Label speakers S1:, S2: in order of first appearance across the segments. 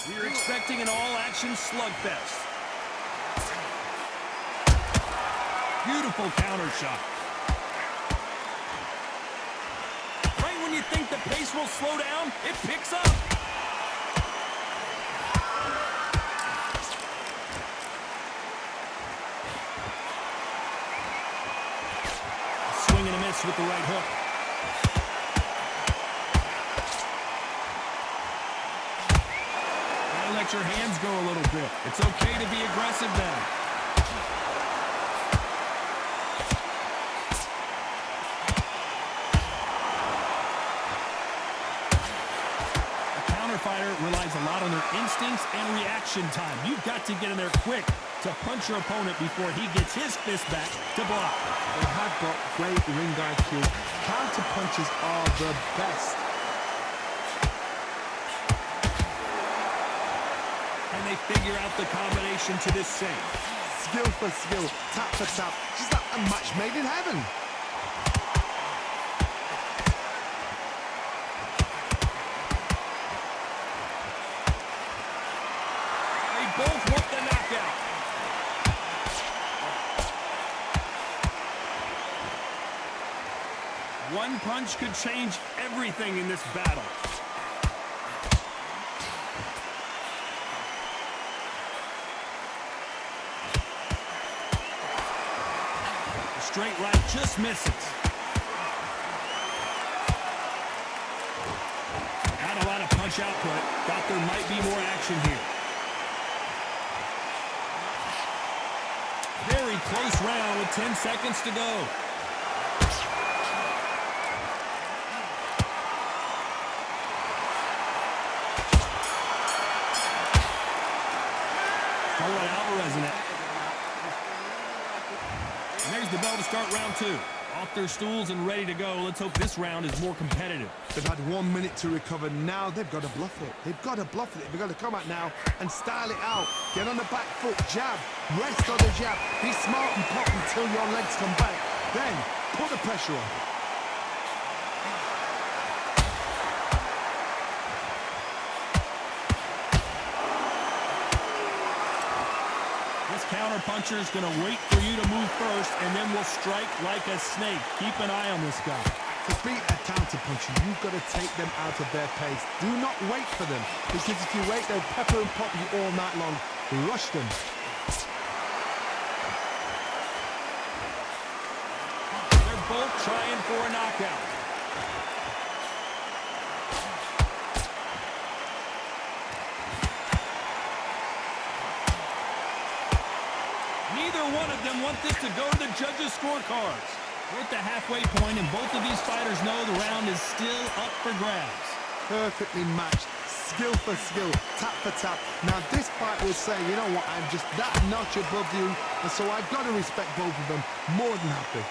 S1: We're expecting an all-action slugfest. Beautiful counter shot. Right when you think the pace will slow down, it picks up. Swing and a miss with the right hook. Gotta let your hands go a little bit. It's okay to be aggressive now. Fighter relies a lot on their instincts and reaction time. You've got to get in there quick to punch your opponent before he gets his fist back to block.
S2: They have got great ring IQ. Counter punches are the best.
S1: And they figure out the combination to this save.
S2: Skill for skill, tap for tap. Just like a match made in heaven.
S1: Both want the knockout. One punch could change everything in this battle. The straight right just misses. Not a lot of punch output. Thought there might be more action here. Very close round with 10 seconds to go. Alvarez in it. And there's the bell to start round two. Off their stools and ready to go. Let's hope this round is more competitive.
S2: They've had 1 minute to recover. Now they've got to bluff it. They've got to bluff it. They've got to come out now and style it out. Get on the back foot, jab, rest on the jab. Be smart and pop until your legs come back. Then put the pressure on.
S1: Counter puncher is going to wait for you to move first, and then will strike like a snake. Keep an eye on this guy.
S2: To beat a counter puncher, you've got to take them out of their pace. Do not wait for them, because if you wait, they'll pepper and pop you all night long. Rush them.
S1: They're both trying for a knockout. Neither one of them want this to go to the judges' scorecards. We're at the halfway point, and both of these fighters know the round is still up for grabs.
S2: Perfectly matched, skill for skill, tap for tap. Now this fight will say, you know what, I'm just that notch above you, and so I've got to respect both of them more than happy.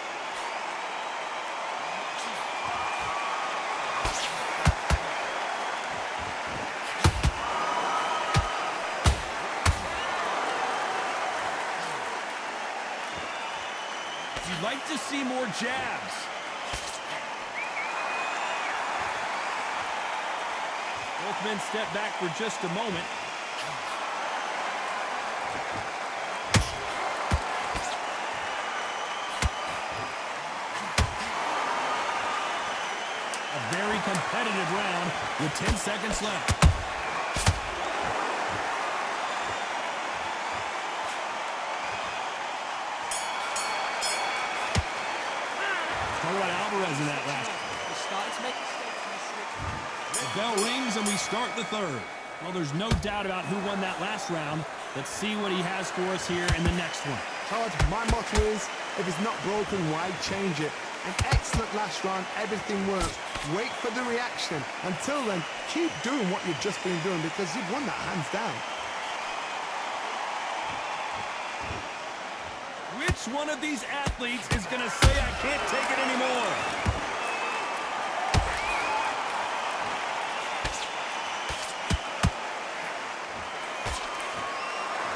S1: You'd like to see more jabs. Both men step back for just a moment. A very competitive round with 10 seconds left. Alvarez in that last. The bell rings and we start the third. Well, there's no doubt about who won that last round. Let's see what he has for us here in the next one.
S2: Todd, my motto is, if it's not broken, why change it? An excellent last round, everything works. Wait for the reaction. Until then, keep doing what you've just been doing because you've won that hands down.
S1: Which one of these athletes is going to say, I can't take it anymore?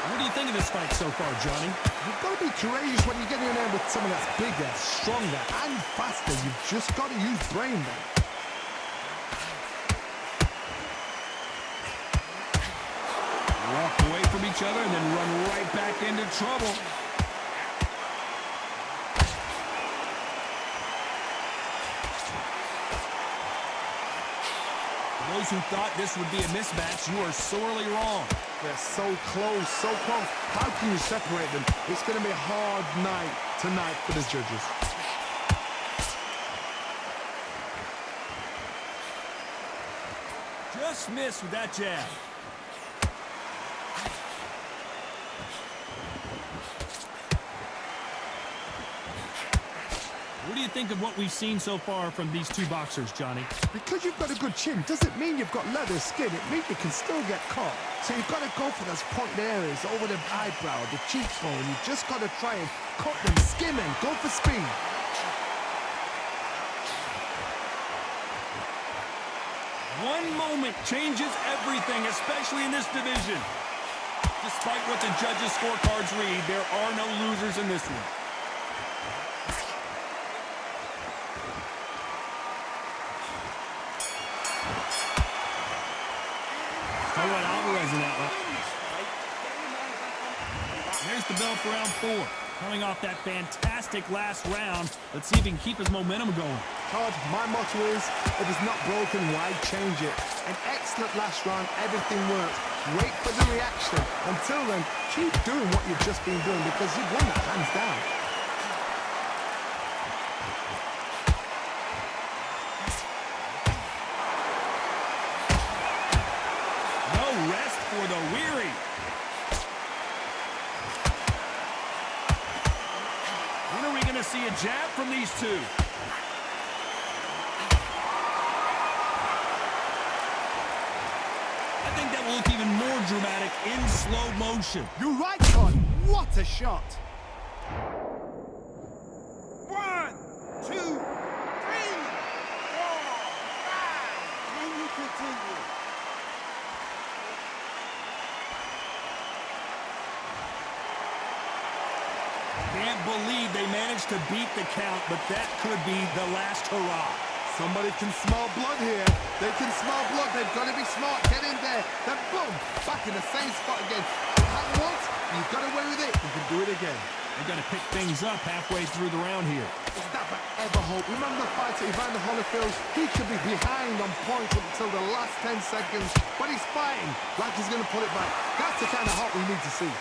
S1: What do you think of this fight so far, Johnny?
S2: You've got to be courageous when you get in there with someone that's bigger, stronger, and faster. You've just got to use brain then.
S1: each other and then run right back into trouble. Those who thought this would be a mismatch, you are sorely wrong.
S2: They're so close, so close. How can you separate them? It's going to be a hard night tonight for the judges.
S1: Just missed with that jab. What do you think of what we've seen so far from these two boxers, Johnny?
S2: Because you've got a good chin doesn't mean you've got leather skin. It means you can still get caught. So you've got to go for those pointed areas over the eyebrow, the cheekbone. You've just got to try and cut them, skim them, go for speed.
S1: One moment changes everything, especially in this division. Despite what the judges' scorecards read, there are no losers in this one. Talk about Alvarez in that one. There's the bell for round 4. Coming off that fantastic last round, let's see if he can keep his momentum going.
S2: Todd, my motto is, if it's not broken, why change it? An excellent last round, everything works. Wait for the reaction. Until then, keep doing what you've just been doing because you've won that hands down.
S1: No rest for the weary. When are we going to see a jab from these two? I think that will look even more dramatic in slow motion.
S2: You're right, Todd. What a shot.
S3: 1, 2, 3, 4, 5. Can you continue?
S1: Can't believe they managed to beat the count, but that could be the last hurrah.
S2: Somebody can smell blood here. They can smell blood. They've got to be smart. Get in there. Then boom, back in the same spot again. Had once, you've got away with it. You can do it again.
S1: They've got to pick things up halfway through the round here.
S2: Is that ever hope? Remember the fight at Evander Holyfield? He could be behind on points up until the last 10 seconds, but he's fighting like he's going to pull it back. That's the kind of hope we need to see.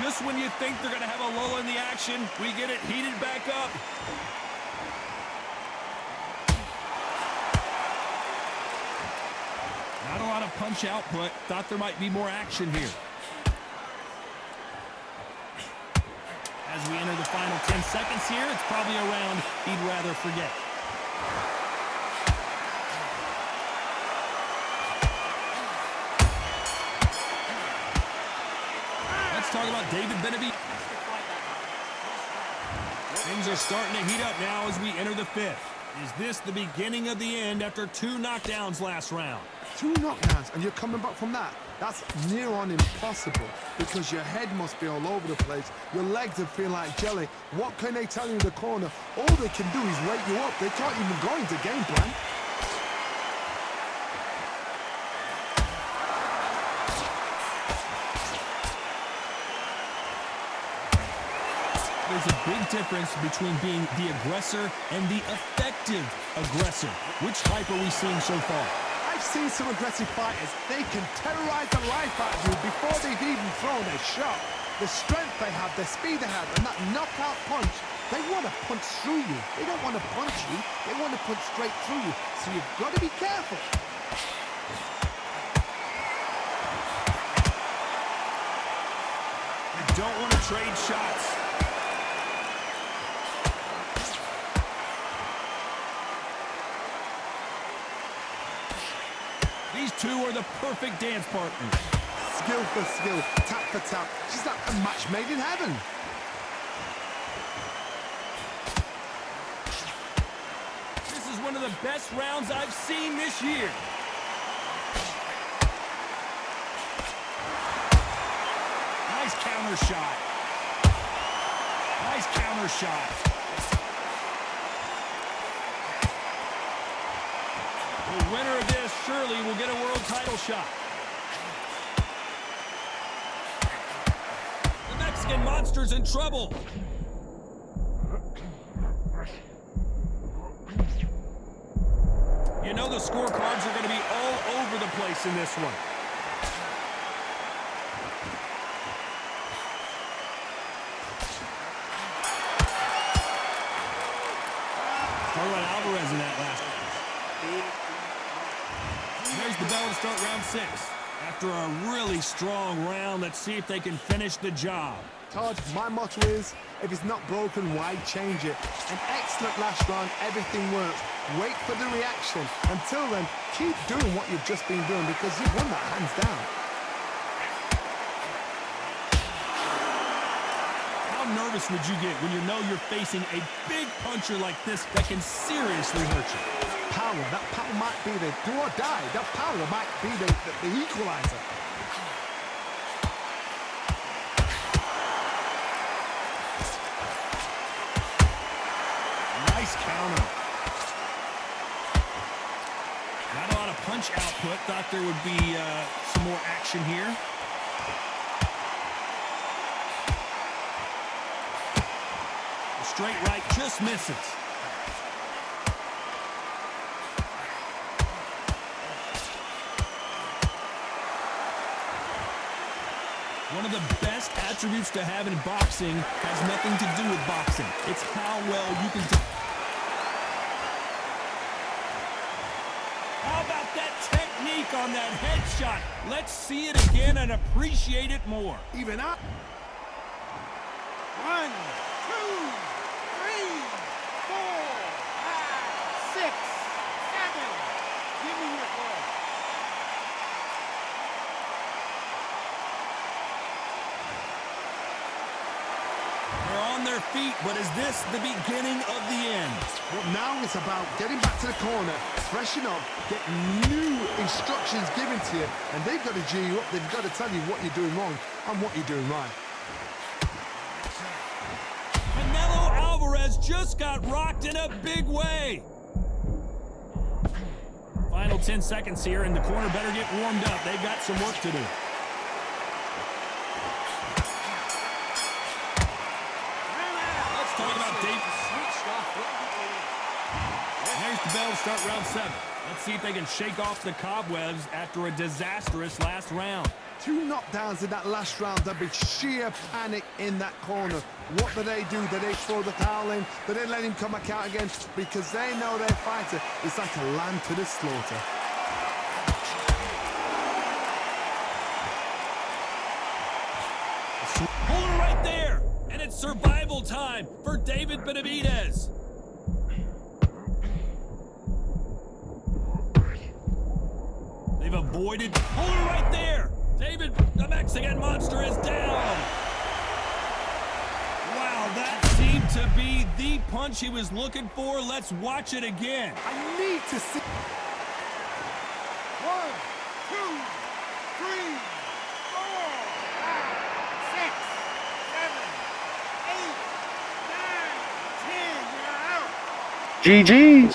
S1: Just when you think they're going to have a lull in the action, we get it heated back up. Not a lot of punch output. Thought there might be more action here. As we enter the final 10 seconds here, it's probably a round he'd rather forget. Talk about David Benavidez. Things are starting to heat up now as we enter the 5th. Is this the beginning of the end after 2 knockdowns last round?
S2: 2 knockdowns, and you're coming back from that? That's near on impossible because your head must be all over the place. Your legs are feeling like jelly. What can they tell you in the corner? All they can do is wake you up. They can't even go into game plan.
S1: There's a big difference between being the aggressor and the effective aggressor. Which type are we seeing so far?
S2: I've seen some aggressive fighters. They can terrorize the life out of you before they've even thrown a shot. The strength they have, the speed they have, and that knockout punch, they want to punch through you. They don't want to punch you. They want to punch straight through you. So you've got to be careful.
S1: You don't want to trade shots. These two are the perfect dance partners.
S2: Skill for skill, tap for tap. She's like a match made in heaven.
S1: This is one of the best rounds I've seen this year. Nice counter shot. Nice counter shot. The winner of this surely will get a world title shot. The Mexican monster's in trouble. You know the scorecards are going to be all over the place in this one. Talk about Alvarez in that last one. There's the bell to start round 6. After a really strong round, let's see if they can finish the job.
S2: Todd, my motto is, if it's not broken, why change it? An excellent last round, everything works. Wait for the reaction. Until then, keep doing what you've just been doing because you've won that hands down.
S1: How nervous would you get when you know you're facing a big puncher like this that can seriously hurt you?
S2: Power, that power might be the do or die. That power might be the equalizer.
S1: Nice counter. Not a lot of punch output. Thought there would be some more action here. The straight right just misses. One of the best attributes to have in boxing has nothing to do with boxing. It's how well you can do. How about that technique on that headshot? Let's see it again and appreciate it more.
S2: Even up.
S3: 1, 2, 3, 4, 5, 6, 7. Give me your ball.
S1: They're on their feet, but is this the beginning of the end?
S2: Well, now it's about getting back to the corner, freshen up, get new instructions given to you, and they've got to G you up. They've got to tell you what you're doing wrong and what you're doing right.
S1: Canelo Alvarez just got rocked in a big way. Final 10 seconds here, and the corner better get warmed up. They've got some work to do. Let's talk about Dave. There's the bell to start round 7. Let's see if they can shake off the cobwebs after a disastrous last round.
S2: 2 knockdowns in that last round. There'll be sheer panic in that corner. What do? Do they throw the towel in? Do they let him come back out again? Because they know their fighter is like a lamb to the slaughter.
S1: Hold it right there! And it's survival time for David Benavidez. They've avoided. Hold it right there! David, the Mexican monster, is down. Wow, that seemed to be the punch he was looking for. Let's watch it again.
S2: I need to see.
S3: 1, 2, 3, 4, 5, 6, 7, 8, 9, 10. You're out.
S2: GG's.